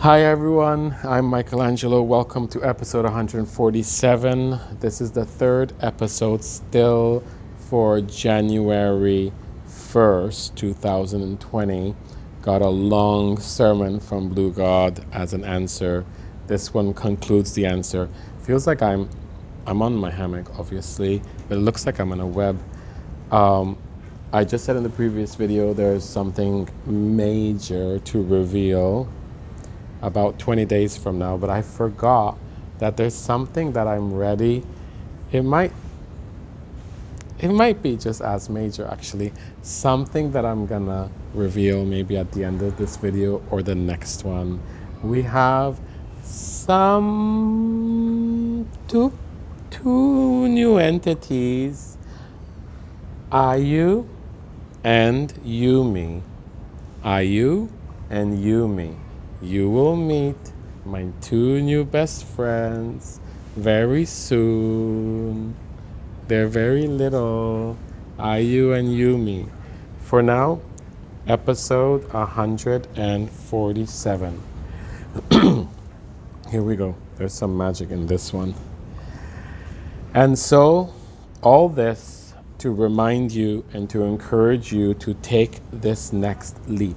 Hi everyone, I'm Michelangelo. Welcome to episode 147. This is the third episode still for January 1st, 2020. Got a long sermon from Blue God as an answer. This one concludes the answer. Feels like I'm on my hammock obviously, but it looks like I'm on a web. I just said in the previous video there's something major to reveal about 20 days from now, but I forgot that there's something that I'm ready. It might it might be just as major actually. Something that I'm gonna reveal maybe at the end of this video or the next one. We have some two new entities, Ayu and Yumi. Ayu and Yumi. You will meet my two new best friends very soon. They're very little. Ayu and Yumi. For now, episode 147. Here we go. There's some magic in this one. And so, all this to remind you and to encourage you to take this next leap.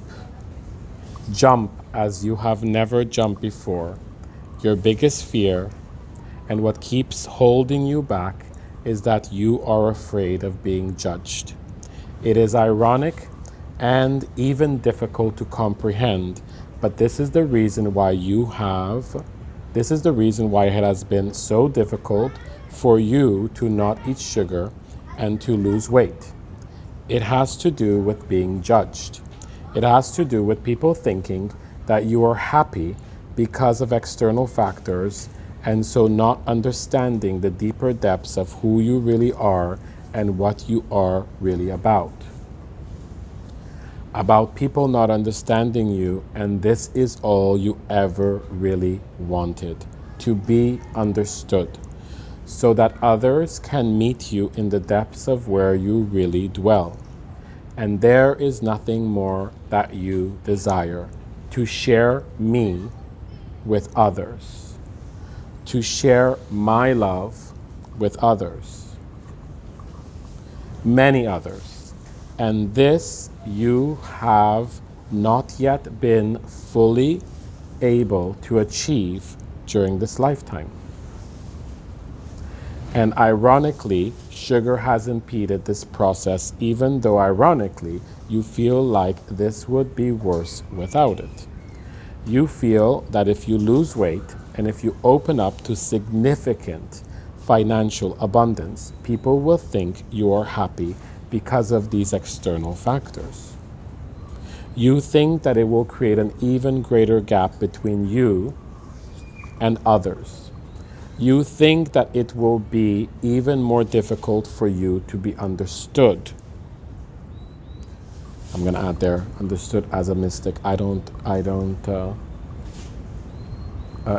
Jump as you have never jumped before. Your biggest fear and what keeps holding you back is that you are afraid of being judged. It is ironic and even difficult to comprehend, but this is the reason why it has been so difficult for you to not eat sugar and to lose weight. It has to do with being judged. It has to do with people thinking that you are happy because of external factors, and so not understanding the deeper depths of who you really are and what you are really about. About people not understanding you, and this is all you ever really wanted, to be understood, so that others can meet you in the depths of where you really dwell. And there is nothing more that you desire, to share me with others, to share my love with others, many others. And this you have not yet been fully able to achieve during this lifetime. And ironically, sugar has impeded this process, even though ironically, you feel like this would be worse without it. You feel that if you lose weight and if you open up to significant financial abundance, people will think you are happy because of these external factors. You think that it will create an even greater gap between you and others. You think that it will be even more difficult for you to be understood. I'm going to add there, understood as a mystic. I don't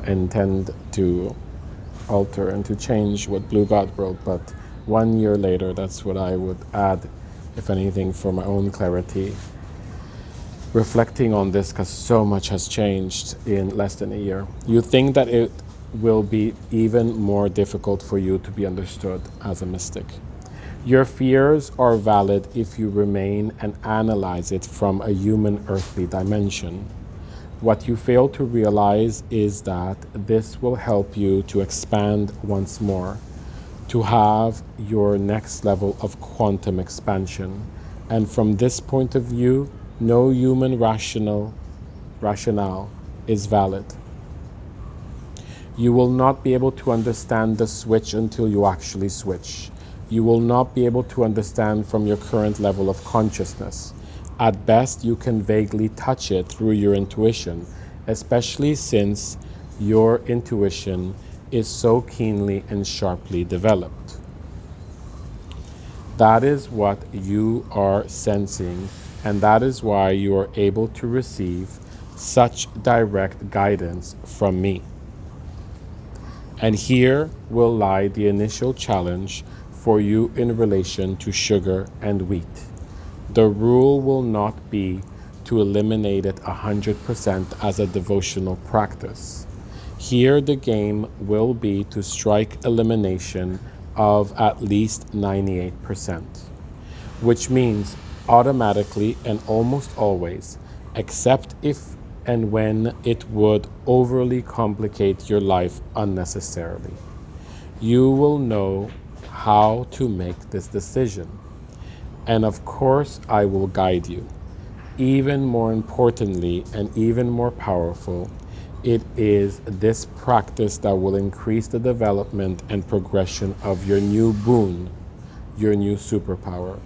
intend to alter and to change what Blue God wrote, but 1 year later, that's what I would add, if anything, for my own clarity. Reflecting on this, because so much has changed in less than a year. You think that it will be even more difficult for you to be understood as a mystic. Your fears are valid if you remain and analyze it from a human earthly dimension. What you fail to realize is that this will help you to expand once more, to have your next level of quantum expansion. And from this point of view, no human rationale is valid. You will not be able to understand the switch until you actually switch. You will not be able to understand from your current level of consciousness. At best, you can vaguely touch it through your intuition, especially since your intuition is so keenly and sharply developed. That is what you are sensing, and that is why you are able to receive such direct guidance from me. And here will lie the initial challenge for you in relation to sugar and wheat. The rule will not be to eliminate it 100% as a devotional practice. Here, the game will be to strike elimination of at least 98%, which means automatically and almost always, except if and when it would overly complicate your life unnecessarily. You will know how to make this decision. And of course, I will guide you. Even more importantly, and even more powerful, it is this practice that will increase the development and progression of your new boon, your new superpower.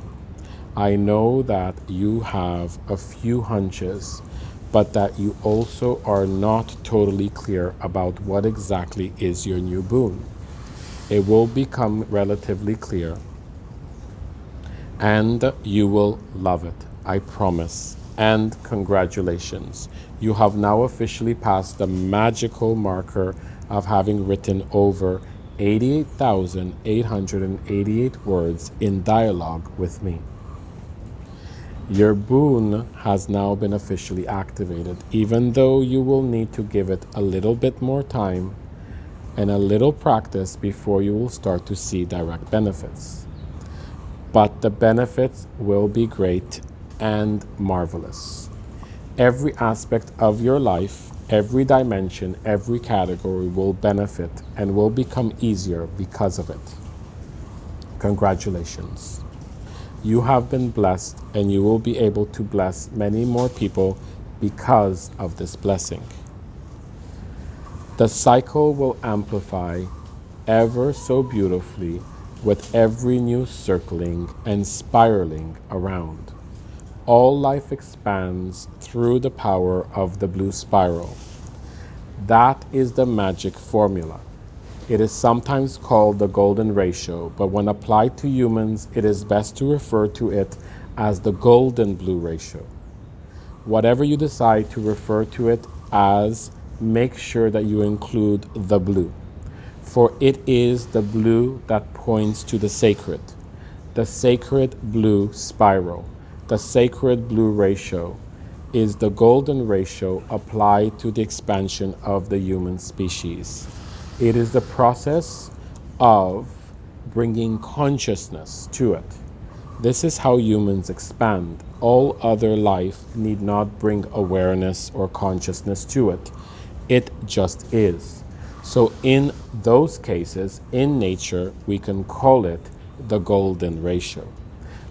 I know that you have a few hunches, but that you also are not totally clear about what exactly is your new boon. It will become relatively clear, and you will love it, I promise. And congratulations, you have now officially passed the magical marker of having written over 88,888 words in dialogue with me. Your boon has now been officially activated, even though you will need to give it a little bit more time and a little practice before you will start to see direct benefits. But the benefits will be great and marvelous. Every aspect of your life, every dimension, every category will benefit and will become easier because of it. Congratulations. You have been blessed, and you will be able to bless many more people because of this blessing. The cycle will amplify ever so beautifully with every new circling and spiraling around. All life expands through the power of the blue spiral. That is the magic formula. It is sometimes called the golden ratio, but when applied to humans, it is best to refer to it as the golden blue ratio. Whatever you decide to refer to it as, make sure that you include the blue, for it is the blue that points to the sacred blue spiral. The sacred blue ratio is the golden ratio applied to the expansion of the human species. It is the process of bringing consciousness to it. This is how humans expand. All other life need not bring awareness or consciousness to it. It just is. So in those cases, in nature, we can call it the golden ratio.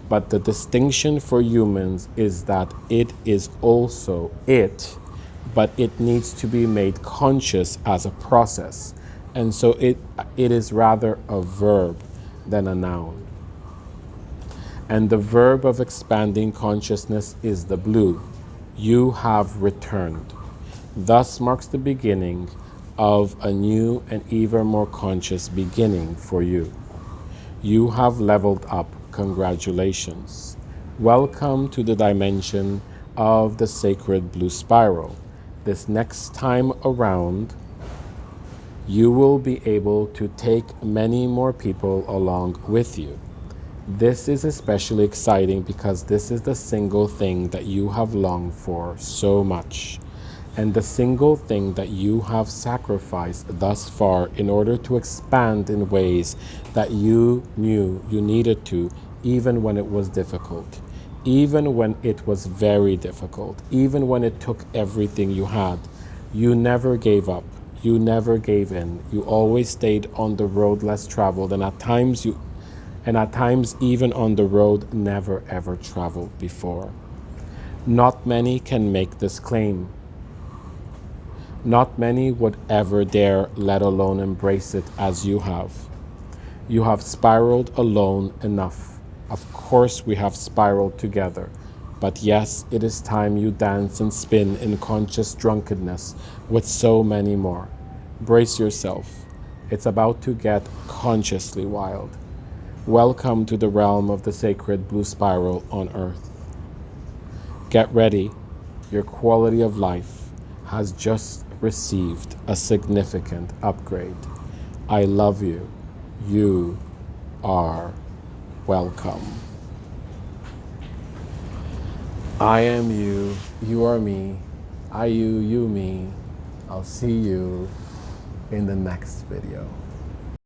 But the distinction for humans is that it is also it, but it needs to be made conscious as a process. And so it is rather a verb than a noun. And the verb of expanding consciousness is the blue. You have returned. Thus marks the beginning of a new and even more conscious beginning for you. You have leveled up. Congratulations. Welcome to the dimension of the sacred blue spiral. This next time around, you will be able to take many more people along with you. This is especially exciting because this is the single thing that you have longed for so much, and the single thing that you have sacrificed thus far in order to expand in ways that you knew you needed to, even when it was difficult, even when it was very difficult, even when it took everything you had. You never gave up. You never gave in. You always stayed on the road less traveled, and at times even on the road never ever traveled before. Not many can make this claim. Not many would ever dare, let alone embrace it as you have. You have spiraled alone enough. Of course we have spiraled together. But yes, it is time you dance and spin in conscious drunkenness with so many more. Brace yourself. It's about to get consciously wild. Welcome to the realm of the sacred blue spiral on Earth. Get ready. Your quality of life has just received a significant upgrade. I love you. You are welcome. I am you, you are me, I you me. I'll see you in the next video.